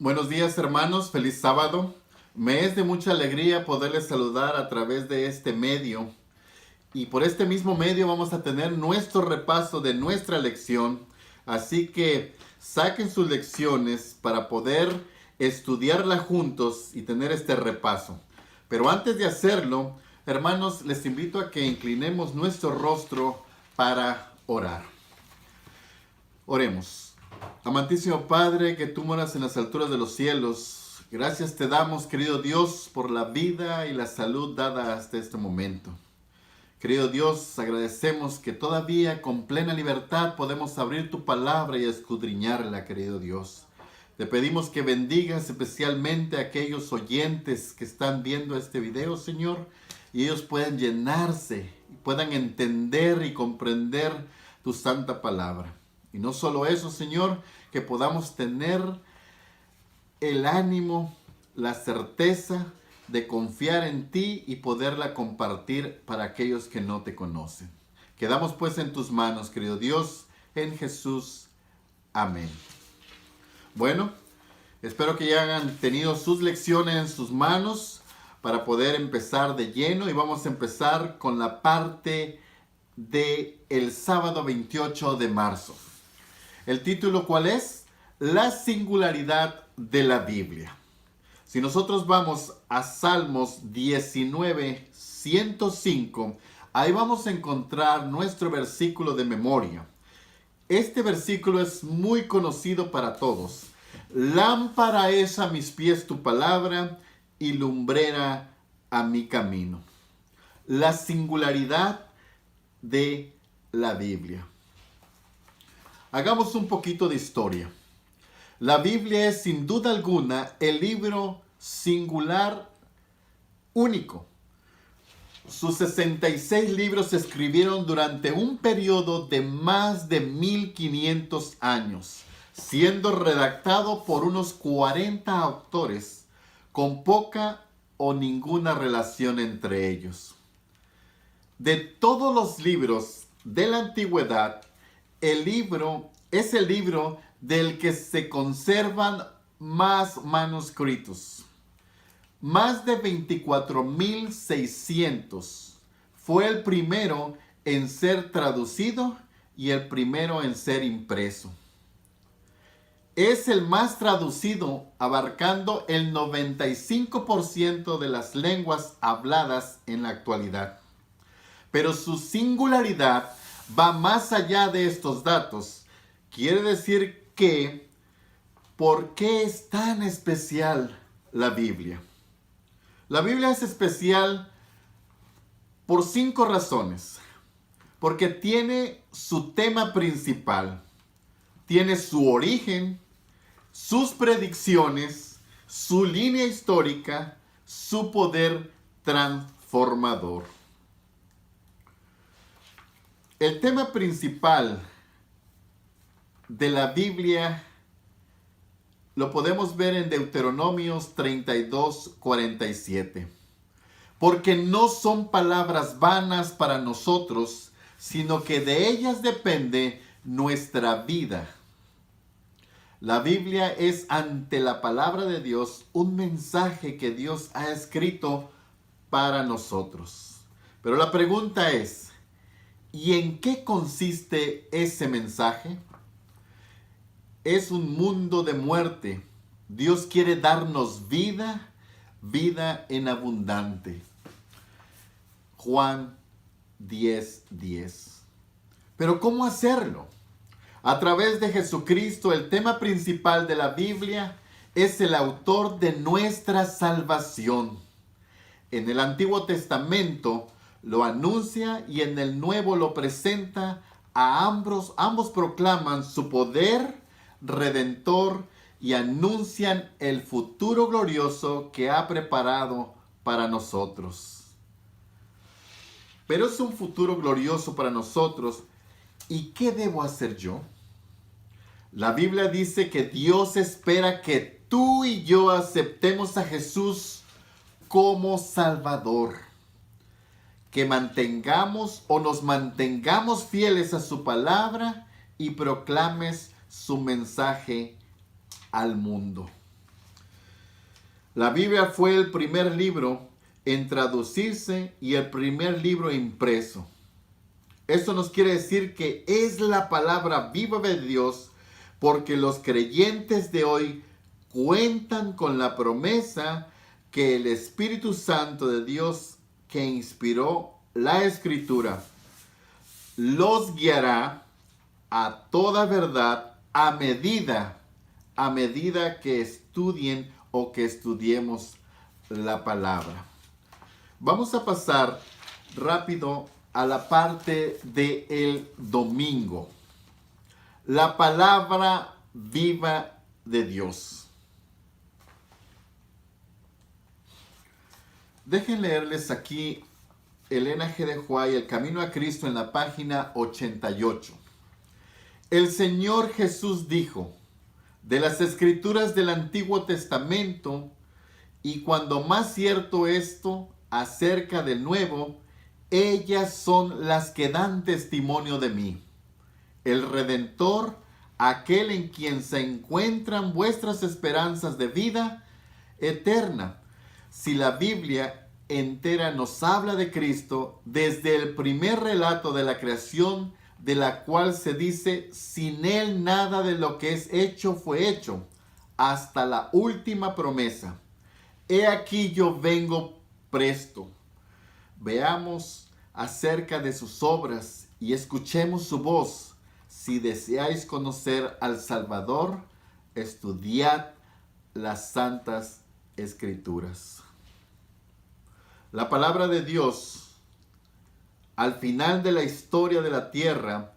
Buenos días, hermanos, feliz sábado. Me es de mucha alegría poderles saludar a través de este medio. Y por este mismo medio vamos a tener nuestro repaso de nuestra lección. Así que saquen sus lecciones para poder estudiarla juntos y tener este repaso. Pero antes de hacerlo, hermanos, les invito a que inclinemos nuestro rostro para orar. Oremos. Amantísimo Padre, que tú moras en las alturas de los cielos, gracias te damos, querido Dios, por la vida y la salud dada hasta este momento. Querido Dios, agradecemos que todavía con plena libertad podemos abrir tu palabra y escudriñarla, querido Dios. Te pedimos que bendigas especialmente a aquellos oyentes que están viendo este video, Señor, y ellos puedan llenarse, puedan entender y comprender tu santa palabra. Y no solo eso, Señor, que podamos tener el ánimo, la certeza de confiar en ti y poderla compartir para aquellos que no te conocen. Quedamos pues en tus manos, querido Dios, en Jesús. Amén. Bueno, espero que ya hayan tenido sus lecciones en sus manos para poder empezar de lleno y vamos a empezar con la parte del sábado 28 de marzo. ¿El título cuál es? La singularidad de la Biblia. Si nosotros vamos a Salmos 19, 105, ahí vamos a encontrar nuestro versículo de memoria. Este versículo es muy conocido para todos. Lámpara es a mis pies tu palabra y lumbrera a mi camino. La singularidad de la Biblia. Hagamos un poquito de historia. La Biblia es sin duda alguna el libro singular único. Sus 66 libros se escribieron durante un periodo de más de 1500 años, siendo redactado por unos 40 autores, con poca o ninguna relación entre ellos. De todos los libros de la antigüedad, el libro es el libro del que se conservan más manuscritos. Más de 24.600. Fue el primero en ser traducido y el primero en ser impreso. Es el más traducido, abarcando el 95% de las lenguas habladas en la actualidad. Pero su singularidad va más allá de estos datos. Quiere decir que, ¿por qué es tan especial la Biblia? La Biblia es especial por 5 razones. Porque tiene su tema principal, tiene su origen, sus predicciones, su línea histórica, su poder transformador. El tema principal de la Biblia lo podemos ver en Deuteronomios 32:47. Porque no son palabras vanas para nosotros, sino que de ellas depende nuestra vida. La Biblia es, ante la palabra de Dios, un mensaje que Dios ha escrito para nosotros. Pero la pregunta es, ¿y en qué consiste ese mensaje? Es un mundo de muerte. Dios quiere darnos vida, vida en abundante. Juan 10:10. Pero ¿cómo hacerlo? A través de Jesucristo, el tema principal de la Biblia es el autor de nuestra salvación. En el Antiguo Testamento lo anuncia y en el Nuevo lo presenta a ambos. Ambos proclaman su poder redentor y anuncian el futuro glorioso que ha preparado para nosotros. Pero es un futuro glorioso para nosotros. ¿Y qué debo hacer yo? La Biblia dice que Dios espera que tú y yo aceptemos a Jesús como Salvador. Que mantengamos o nos mantengamos fieles a su palabra y proclames su mensaje al mundo. La Biblia fue el primer libro en traducirse y el primer libro impreso. Esto nos quiere decir que es la palabra viva de Dios, porque los creyentes de hoy cuentan con la promesa que el Espíritu Santo de Dios, que inspiró la Escritura, los guiará a toda verdad a medida que estudien o que estudiemos la palabra. Vamos a pasar rápido a la parte del domingo. La palabra viva de Dios. Dejen leerles aquí Elena G. de White, El Camino a Cristo, en la página 88. El Señor Jesús dijo: de las Escrituras del Antiguo Testamento, y cuando más cierto esto acerca del Nuevo, ellas son las que dan testimonio de mí. El Redentor, aquel en quien se encuentran vuestras esperanzas de vida eterna. Si la Biblia entera nos habla de Cristo, desde el primer relato de la creación, de la cual se dice: sin Él nada de lo que es hecho fue hecho, hasta la última promesa: he aquí yo vengo presto. Veamos acerca de sus obras y escuchemos su voz. Si deseáis conocer al Salvador, estudiad las santas Escrituras. La palabra de Dios, al final de la historia de la tierra,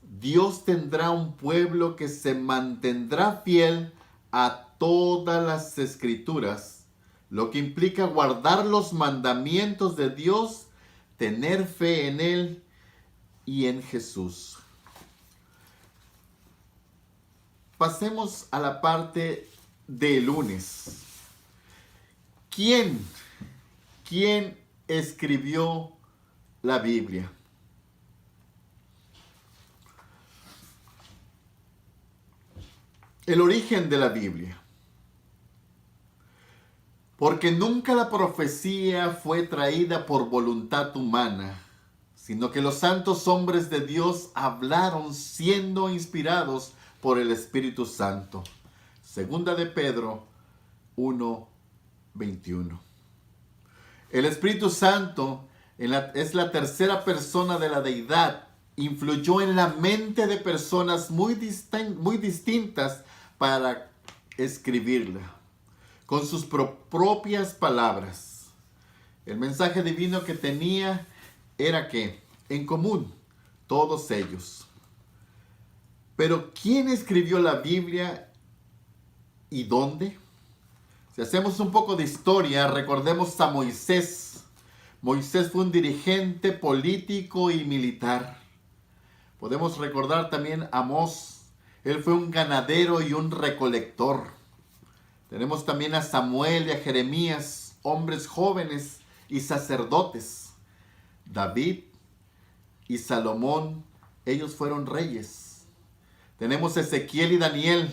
Dios tendrá un pueblo que se mantendrá fiel a todas las Escrituras, lo que implica guardar los mandamientos de Dios, tener fe en Él y en Jesús. Pasemos a la parte de lunes. ¿Quién escribió la Biblia? El origen de la Biblia. Porque nunca la profecía fue traída por voluntad humana, sino que los santos hombres de Dios hablaron siendo inspirados por el Espíritu Santo. Segunda de Pedro 1:21. El Espíritu Santo es la tercera persona de la deidad. Influyó en la mente de personas muy distintas para escribirla con sus propias palabras. El mensaje divino que tenía era que, en común, todos ellos. Pero ¿quién escribió la Biblia y dónde? Si hacemos un poco de historia, recordemos a Moisés. Moisés fue un dirigente político y militar. Podemos recordar también a Amós. Él fue un ganadero y un recolector. Tenemos también a Samuel y a Jeremías, hombres jóvenes y sacerdotes. David y Salomón, ellos fueron reyes. Tenemos Ezequiel y Daniel,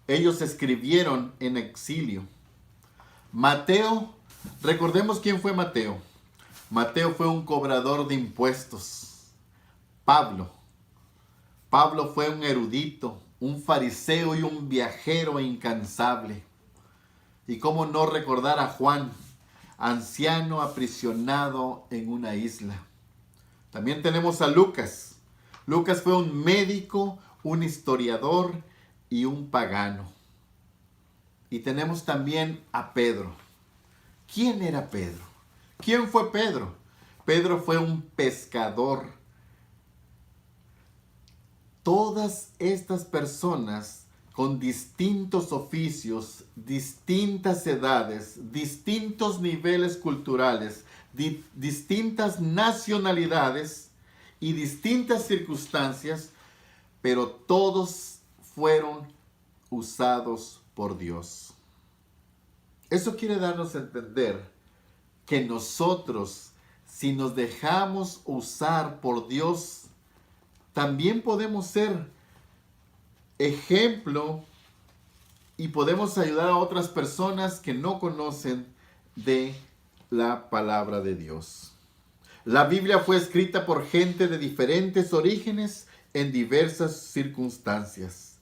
ellos escribieron en exilio. Mateo, recordemos quién fue Mateo. Mateo fue un cobrador de impuestos. Pablo fue un erudito, un fariseo y un viajero incansable. Y cómo no recordar a Juan, anciano aprisionado en una isla. También tenemos a Lucas. Lucas fue un médico, un historiador y un pagano. Y tenemos también a Pedro. ¿Quién era Pedro? ¿Quién fue Pedro? Pedro fue un pescador. Todas estas personas con distintos oficios, distintas edades, distintos niveles culturales, distintas nacionalidades y distintas circunstancias, pero todos fueron usados por Dios. Eso quiere darnos a entender que nosotros, si nos dejamos usar por Dios, también podemos ser ejemplo y podemos ayudar a otras personas que no conocen de la palabra de Dios. La Biblia fue escrita por gente de diferentes orígenes en diversas circunstancias.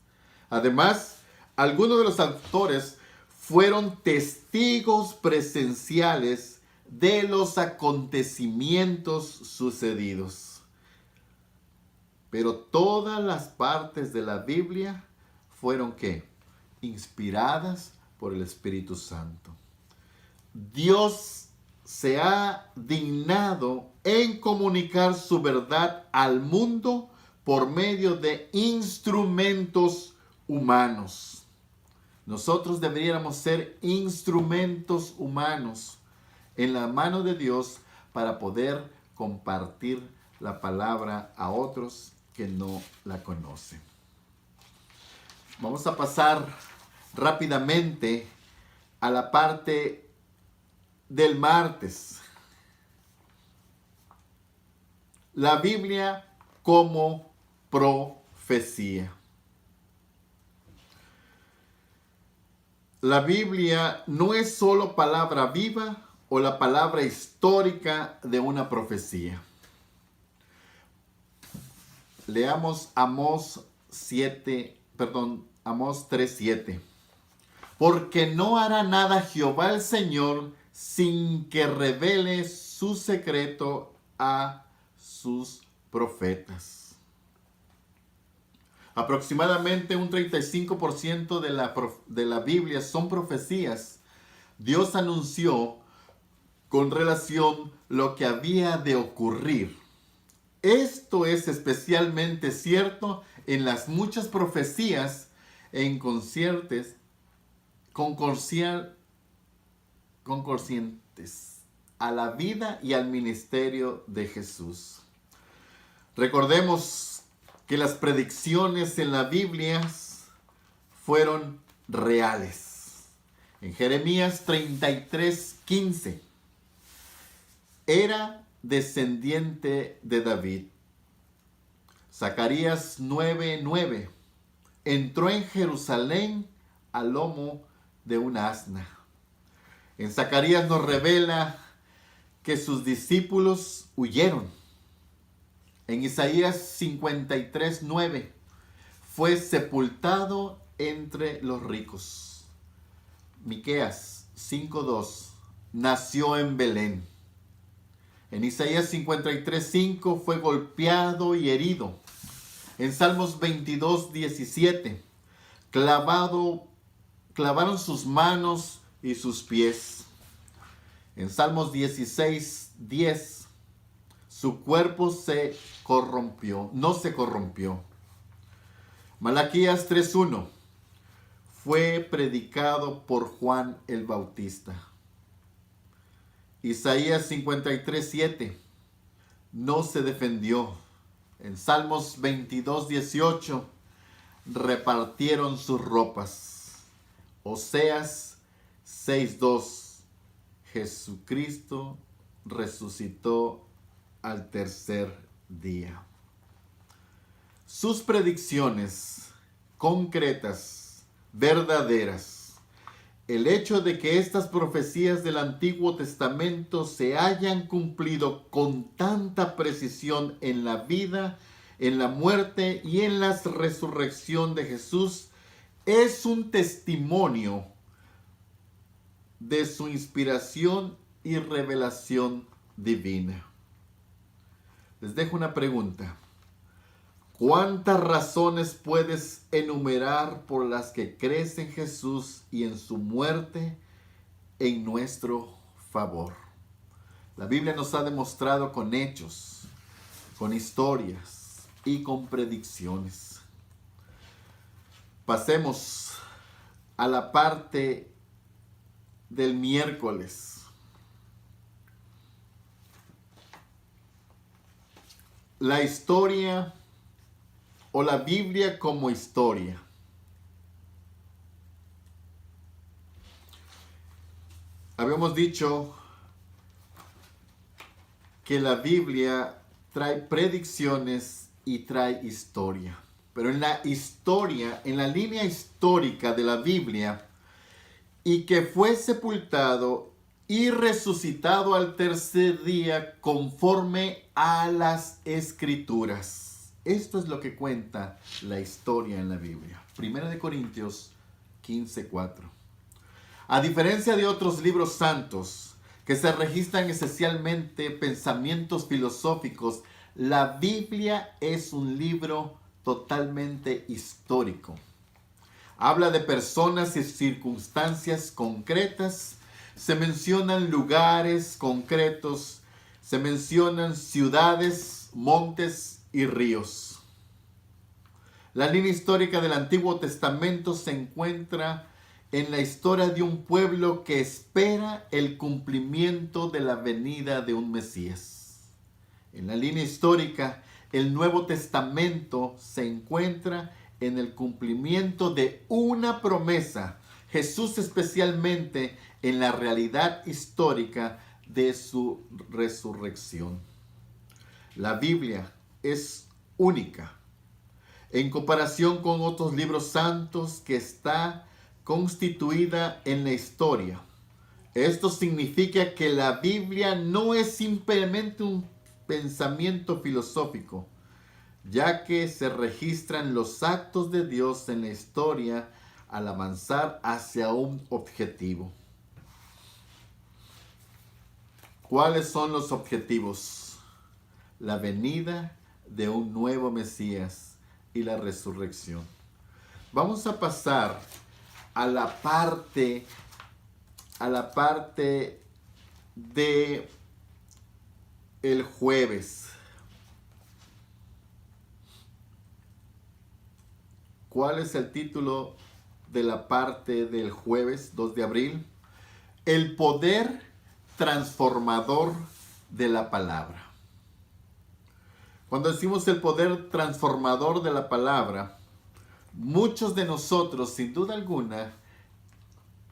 Además, algunos de los autores fueron testigos presenciales de los acontecimientos sucedidos. Pero todas las partes de la Biblia fueron ¿qué? Inspiradas por el Espíritu Santo. Dios se ha dignado en comunicar su verdad al mundo por medio de instrumentos humanos. Nosotros deberíamos ser instrumentos humanos en la mano de Dios para poder compartir la palabra a otros que no la conocen. Vamos a pasar rápidamente a la parte del martes. La Biblia como profecía. La Biblia no es solo palabra viva o la palabra histórica de una profecía. Leamos Amós 3:7. Porque no hará nada Jehová el Señor sin que revele su secreto a sus profetas. Aproximadamente un 35% de la Biblia son profecías. Dios anunció con relación lo que había de ocurrir. Esto es especialmente cierto en las muchas profecías concordientes a la vida y al ministerio de Jesús. Recordemos que las predicciones en la Biblia fueron reales. En Jeremías 33:15, era descendiente de David. Zacarías 9:9, entró en Jerusalén al lomo de un asna. En Zacarías nos revela que sus discípulos huyeron. En Isaías 53:9, fue sepultado entre los ricos. Miqueas 5:2, nació en Belén. En Isaías 53:5, fue golpeado y herido. En Salmos 22:17, clavaron sus manos y sus pies. En Salmos 16:10, su cuerpo no se corrompió. Malaquías 3:1, fue predicado por Juan el Bautista. Isaías 53:7, no se defendió. En Salmos 22:18, repartieron sus ropas. Oseas 6:2, Jesucristo resucitó al tercer día. Sus predicciones concretas, verdaderas, el hecho de que estas profecías del Antiguo Testamento se hayan cumplido con tanta precisión en la vida, en la muerte y en la resurrección de Jesús, es un testimonio de su inspiración y revelación divina. Les dejo una pregunta. ¿Cuántas razones puedes enumerar por las que crees en Jesús y en su muerte en nuestro favor? La Biblia nos ha demostrado con hechos, con historias y con predicciones. Pasemos a la parte del miércoles. La historia o la Biblia como historia. Habíamos dicho que la Biblia trae predicciones y trae historia. pero en la historia, en la línea histórica de la Biblia, y que fue sepultado y resucitado al tercer día conforme a las Escrituras. Esto es lo que cuenta la historia en la Biblia. 1 Corintios 15:4. A diferencia de otros libros santos que se registran esencialmente pensamientos filosóficos, la Biblia es un libro totalmente histórico. Habla de personas y circunstancias concretas, se mencionan lugares concretos, se mencionan ciudades, montes y ríos. La línea histórica del Antiguo Testamento se encuentra en la historia de un pueblo que espera el cumplimiento de la venida de un Mesías. En la línea histórica, el Nuevo Testamento se encuentra en el cumplimiento de una promesa, Jesús especialmente en la realidad histórica de su resurrección. La Biblia es única en comparación con otros libros santos que está constituida en la historia. Esto significa que la Biblia no es simplemente un pensamiento filosófico, ya que se registran los actos de Dios en la historia al avanzar hacia un objetivo. ¿Cuáles son los objetivos? La venida de un nuevo Mesías y la resurrección. Vamos a pasar a la parte de el jueves. ¿Cuál es el título de la parte del jueves 2 de abril? El poder transformador de la palabra. Cuando decimos el poder transformador de la palabra, muchos de nosotros, sin duda alguna,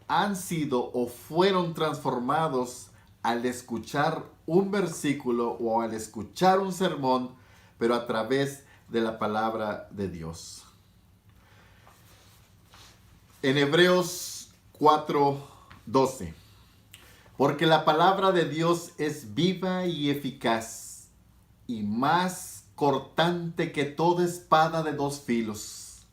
han sido o fueron transformados al escuchar un versículo o al escuchar un sermón, pero a través de la palabra de Dios. En Hebreos 4:12, porque la palabra de Dios es viva y eficaz y más cortante que toda espada de dos filos,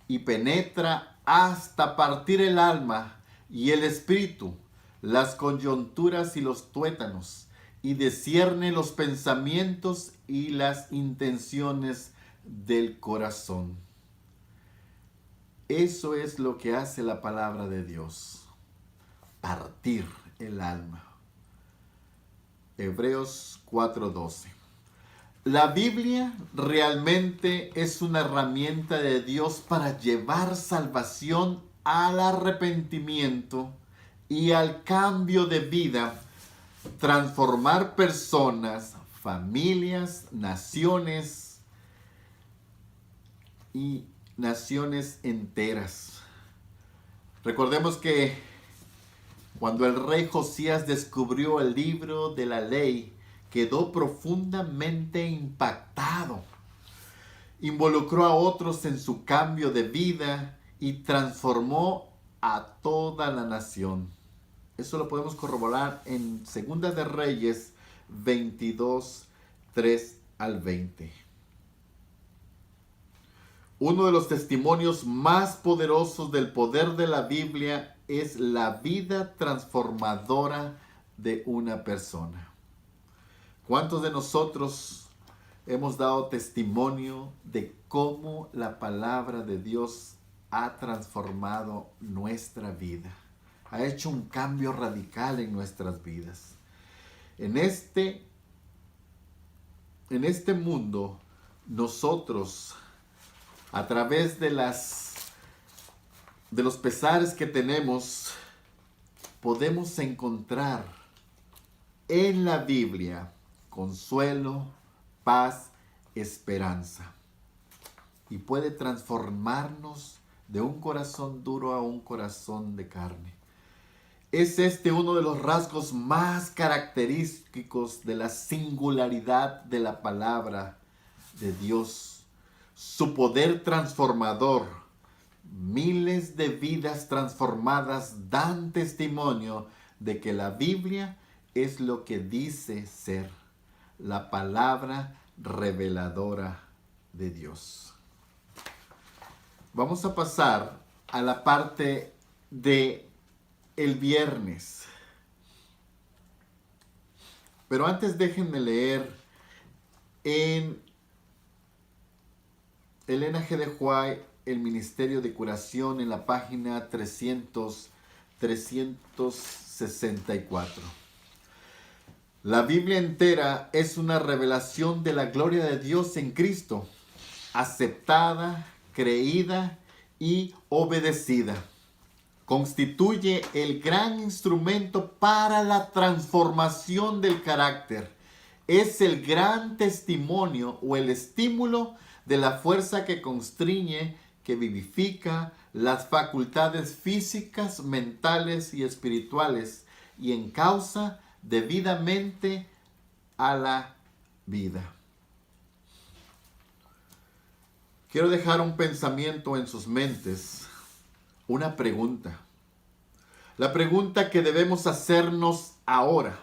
y penetra hasta partir el alma y el espíritu, las coyunturas y los tuétanos, y discierne los pensamientos y las intenciones del corazón. Eso es lo que hace la palabra de Dios, partir el alma. Hebreos 4:12. La Biblia realmente es una herramienta de Dios para llevar salvación al arrepentimiento y al cambio de vida, transformar personas, familias, naciones y naciones enteras. Recordemos que cuando el rey Josías descubrió el libro de la ley, quedó profundamente impactado. Involucró a otros en su cambio de vida y transformó a toda la nación. Eso lo podemos corroborar en Segunda de Reyes 22, 3 al 20. Uno de los testimonios más poderosos del poder de la Biblia es la vida transformadora de una persona. ¿Cuántos de nosotros hemos dado testimonio de cómo la palabra de Dios ha transformado nuestra vida? Ha hecho un cambio radical en nuestras vidas. En este mundo, nosotros, a través de los pesares que tenemos, podemos encontrar en la Biblia consuelo, paz, esperanza. Y puede transformarnos de un corazón duro a un corazón de carne. Es uno de los rasgos más característicos de la singularidad de la palabra de Dios. su poder transformador. Miles de vidas transformadas dan testimonio de que la Biblia es lo que dice ser, la palabra reveladora de Dios. Vamos a pasar a la parte de el viernes. Pero antes déjenme leer en Elena G. de White, el Ministerio de Curación, en la página 364. La Biblia entera es una revelación de la gloria de Dios en Cristo, aceptada, creída y obedecida. Constituye el gran instrumento para la transformación del carácter. Es el gran testimonio o el estímulo de la fuerza que constriñe, que vivifica las facultades físicas, mentales y espirituales y encausa debidamente a la vida. Quiero dejar un pensamiento en sus mentes, una pregunta. La pregunta que debemos hacernos ahora: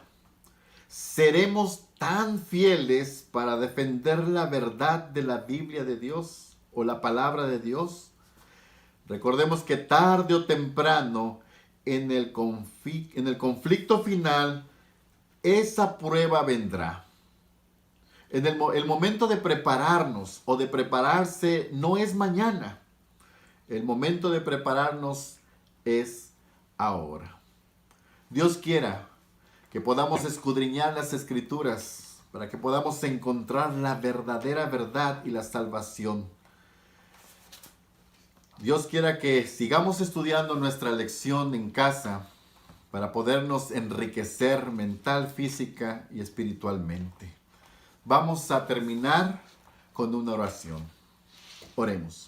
¿seremos tan fieles para defender la verdad de la Biblia de Dios o la palabra de Dios? Recordemos que tarde o temprano, en el conflicto final, esa prueba vendrá. El momento de prepararnos o de prepararse no es mañana. El momento de prepararnos es ahora. Dios quiera que podamos escudriñar las Escrituras para que podamos encontrar la verdadera verdad y la salvación. Dios quiera que sigamos estudiando nuestra lección en casa para podernos enriquecer mental, física y espiritualmente. Vamos a terminar con una oración. Oremos.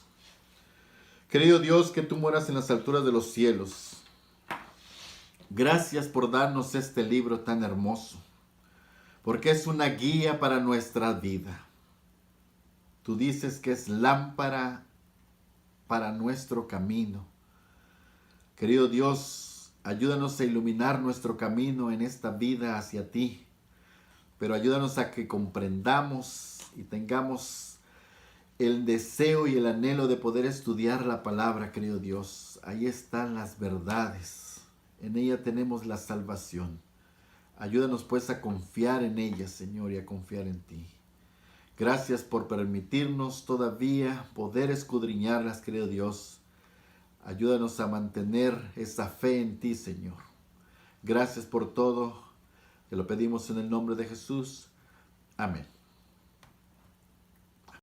Querido Dios, que tú moras en las alturas de los cielos, gracias por darnos este libro tan hermoso, porque es una guía para nuestra vida. Tú dices que es lámpara para nuestro camino. Querido Dios, ayúdanos a iluminar nuestro camino en esta vida hacia ti, pero ayúdanos a que comprendamos y tengamos el deseo y el anhelo de poder estudiar la palabra, querido Dios. Ahí están las verdades. En ella tenemos la salvación. Ayúdanos pues a confiar en ella, Señor, y a confiar en ti. Gracias por permitirnos todavía poder escudriñarlas, querido Dios. Ayúdanos a mantener esa fe en ti, Señor. Gracias por todo. Te lo pedimos en el nombre de Jesús. Amén.